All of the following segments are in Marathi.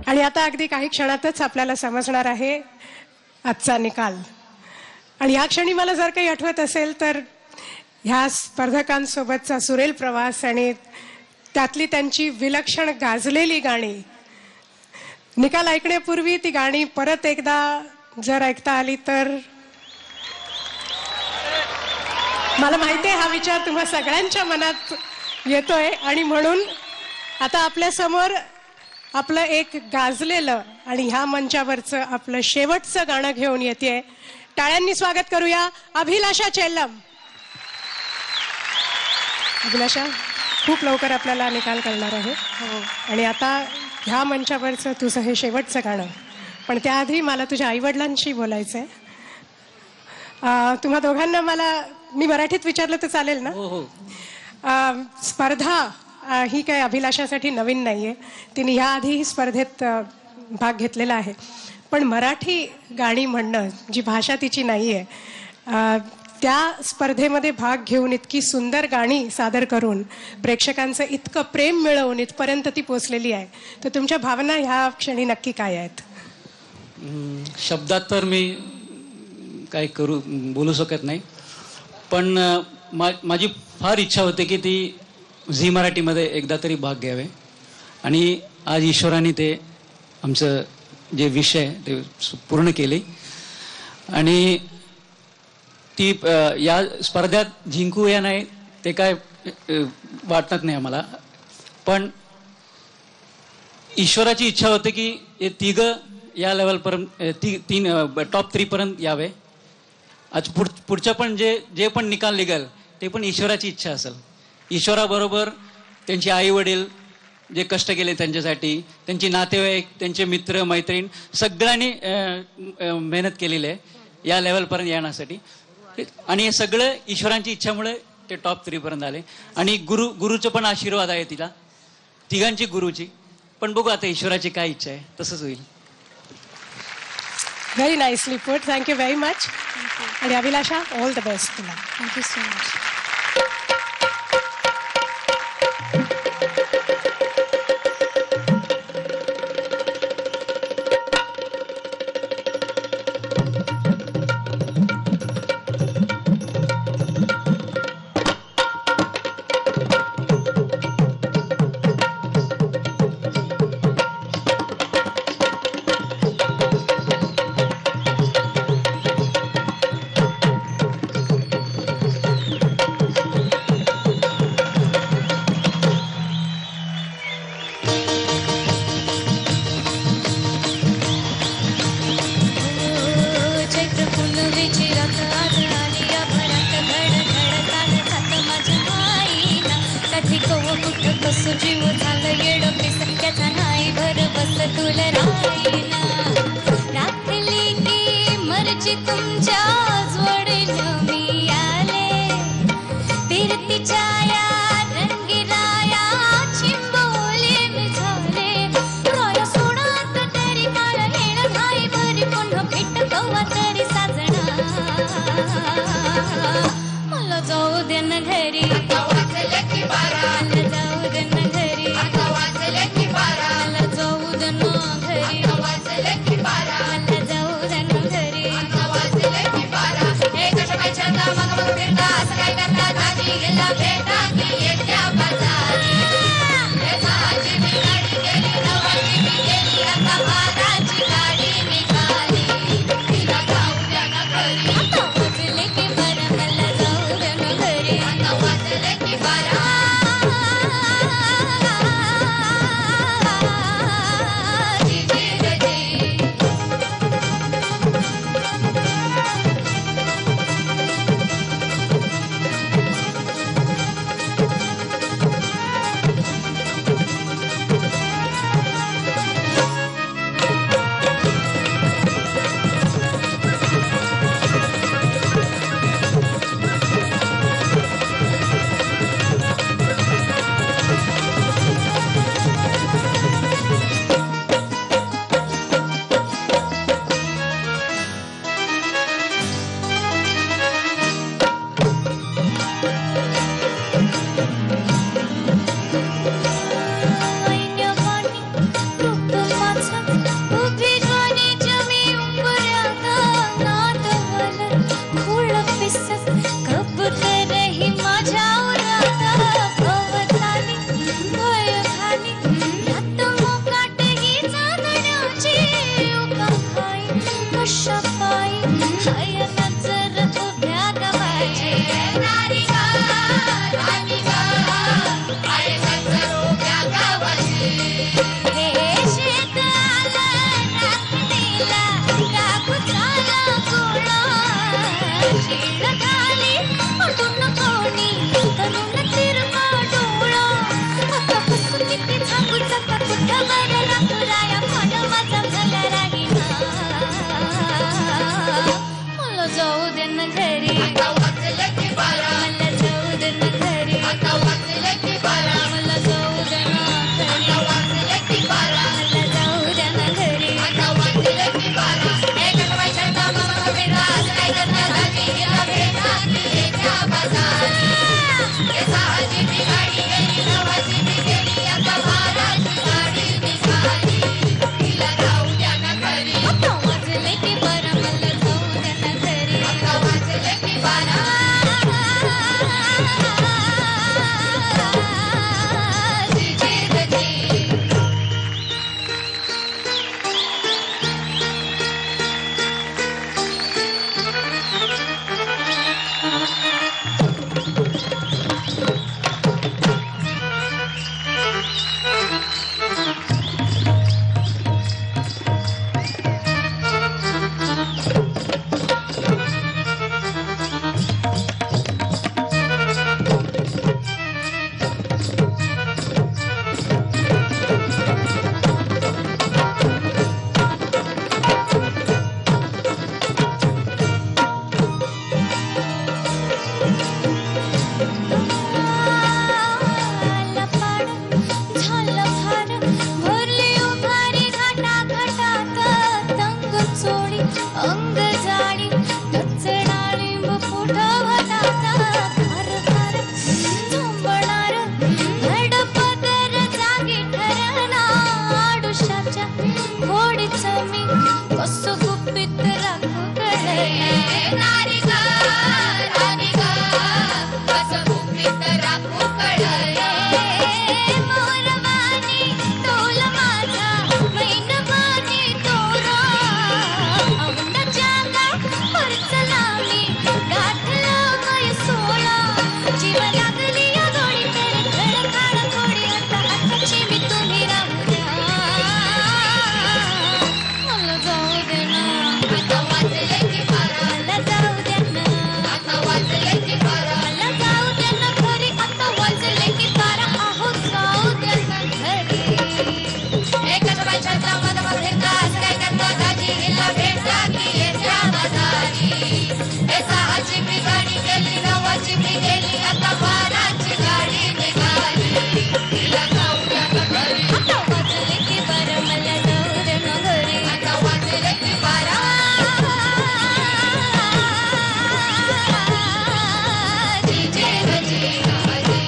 आणि आता अगदी काही क्षणातच आपल्याला समजणार आहे आजचा निकाल. आणि या क्षणी मला जर काही आठवत असेल तर ह्या स्पर्धकांसोबतचा सुरेल प्रवास आणि त्यातली त्यांची विलक्षण गाजलेली गाणी, निकाल ऐकण्यापूर्वी ती गाणी परत एकदा जर ऐकता आली तर. मला माहिती आहे हा विचार तुम्हा सगळ्यांच्या मनात येतोय आणि म्हणून आता आपल्या समोर आपलं एक गाजलेलं आणि ह्या मंचावरचं आपलं शेवटचं गाणं घेऊन येते. टाळ्यांनी स्वागत करूया अभिलाषा चेल्लम. अभिलाषा, खूप लवकर आपल्याला निकाल कळणार आहे आणि आता ह्या मंचावरचं तुझं हे शेवटचं गाणं. पण त्याआधी मला तुझ्या आईवडिलांशी बोलायचं आहे. तुम्हा दोघांना मी मराठीत विचारलं तर चालेल ना? हो. स्पर्धा ही काय अभिलाषासाठी नवीन नाहीये. तिने ह्याआधी स्पर्धेत भाग घेतलेला आहे. पण मराठी गाणी म्हणणं, जी भाषा तिची नाहीये, त्या स्पर्धेमध्ये भाग घेऊन इतकी सुंदर गाणी सादर करून प्रेक्षकांचं इतकं प्रेम मिळवून इथपर्यंत ती पोचलेली आहे. तर तुमच्या भावना ह्या क्षणी नक्की काय आहेत? शब्दात तर मी काय बोलू शकत नाही, पण माझी फार इच्छा होते की ती झी मराठीमध्ये एकदा तरी भाग घ्यावे. आणि आज ईश्वराने ते आमचं जे विषय ते पूर्ण केले. आणि ती या स्पर्धेत जिंकू या नाही ते काय वाटत नाही आम्हाला, पण ईश्वराची इच्छा होते की हे तिघं या लेवलपर्यंत तीन टॉप 3 पर्यंत यावे. आज पुढच्या पण जे पण निकाल निघेल ते पण ईश्वराची इच्छा असेल. ईश्वराबरोबर त्यांचे आई वडील जे कष्ट केले त्यांच्यासाठी, त्यांचे नातेवाईक, त्यांचे मित्र मैत्रीण सगळ्यांनी मेहनत केलेली आहे या लेवलपर्यंत येण्यासाठी. आणि हे सगळं ईश्वरांची इच्छामुळे ते टॉप 3 पर्यंत आले. आणि गुरुचं पण आशीर्वाद आहे तिला, तिघांची गुरुची. पण बघू आता ईश्वराची काय इच्छा आहे तसंच होईल. Very nicely put. Thank you very much. आणि अभिलाषा, ऑल द बेस्ट तुला. Thank you so much. चिमित राखू कळले मोरवानी डोल माझा मैनवानी तोरा औंडाच्या परचला मी गाठला वय 16 जीव लागली या गोडी तर धडकाड थोडी आता आताची मी तुम्ही राहू द्या मला जाऊ दे ना आता वाजले की 12 मला जाऊ दे ना आता वाजले की 12 मला जाऊ दे ना घरी आता वाजले की 12 आहो जाऊ दे ना घरी एकच बाईच्या मधामध्ये तास काय करता गाजी हिला भेटला की येत्या बाजारी ए 6ची मी गाडी गेली 9ची मी गेली आता 12ची गाडी निघाली हिला जाऊ दे ना घरी आता वाजले की 12 मला जाऊ दे ना घरी आता वाजले की 12 जी जी गजी गजी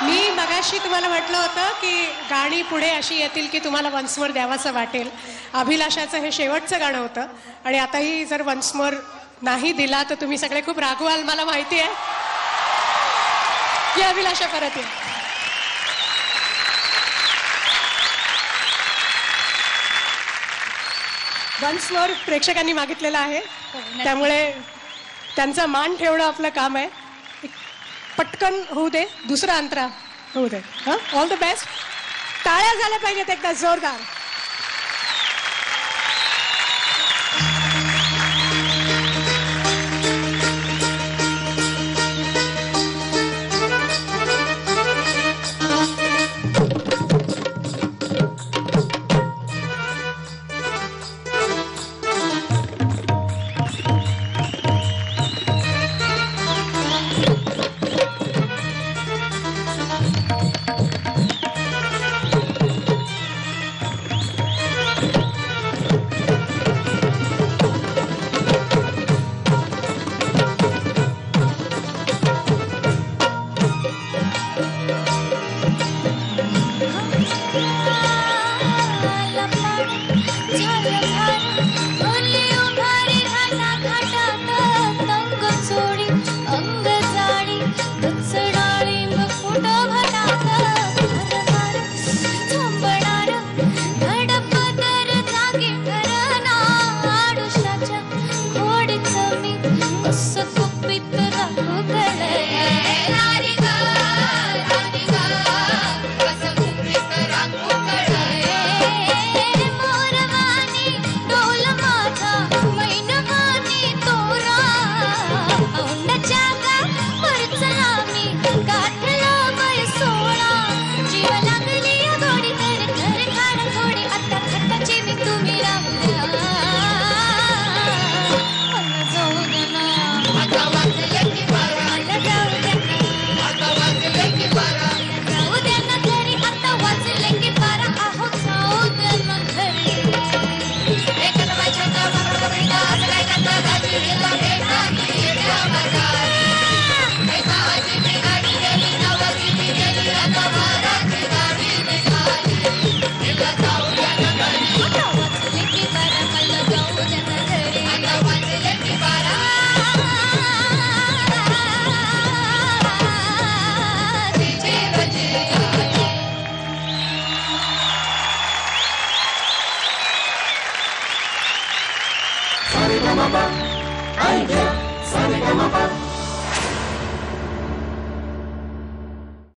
मी मगाशी तुम्हाला म्हटलं होतं की गाणी पुढे अशी येतील की तुम्हाला वन्स मोर द्यावाचं वाटेल. अभिलाषाचं हे शेवटचं गाणं होतं आणि आताही जर वन्स मोर नाही दिला तर तुम्ही सगळे खूप रागवाल मला माहिती आहे की अभिलाषा परत येईल. वन्स मोर प्रेक्षकांनी मागितलेला आहे त्यामुळे त्यांचा मान ठेवणं आपलं काम आहे. पटकन होऊ दे दुसरा अंतरा होऊ दे. All the best. टाळ्या झाल्या पाहिजेत एकदा जोरदार. Sa-re-ga-ma-pa, ay, yeah, sa-re-ga-ma-pa.